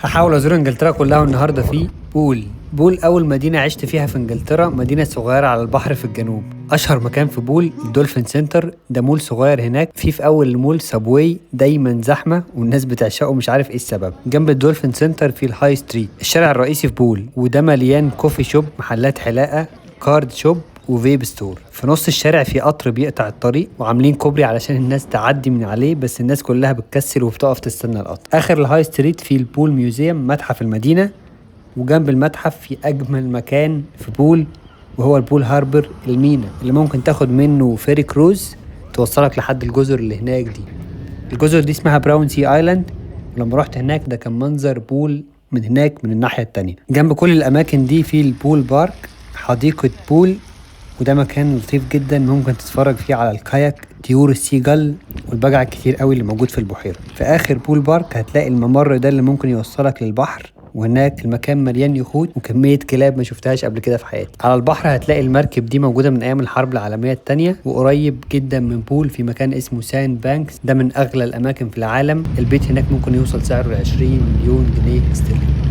هحاول ازور انجلترا كلها والنهارده في بول اول مدينه عشت فيها في انجلترا، مدينه صغيره على البحر في الجنوب. اشهر مكان في بول الدولفين سنتر، ده مول صغير هناك. في اول المول سابواي دايما زحمه والناس بتعشقه، مش عارف ايه السبب. جنب الدولفين سنتر في الهاي ستريت، الشارع الرئيسي في بول، وده مليان كوفي شوب، محلات حلاقه، كارد شوب وفيب ستور. في نص الشارع في قطر بيقطع الطريق، وعاملين كوبري علشان الناس تعدي من عليه، بس الناس كلها بتكسل وبتقف تستنى القطر. اخر الهاي ستريت في البول ميوزيوم، متحف المدينة، وجنب المتحف في اجمل مكان في بول، وهو البول هاربر، المينا اللي ممكن تاخد منه فيري كروز توصلك لحد الجزر اللي هناك دي. الجزر دي اسمها براون سي ايلاند، ولما رحت هناك ده كان منظر بول من هناك من الناحية التانية. جنب كل الاماكن دي في البول بارك، حديقة بول، وده مكان لطيف جدا ممكن تتفرج فيه على الكاياك، طيور السيجل، والبجع الكتير قوي اللي موجود في البحيرة. في آخر بول بارك هتلاقي الممر ده اللي ممكن يوصلك للبحر، وهناك المكان مليان يخوت وكمية كلاب ما شفتهاش قبل كده في حياتي. على البحر هتلاقي المركب دي موجودة من أيام الحرب العالمية التانية. وقريب جدا من بول في مكان اسمه ساند بانكس، ده من أغلى الأماكن في العالم. البيت هناك ممكن يوصل سعره ل20 مليون جنيه استرليني.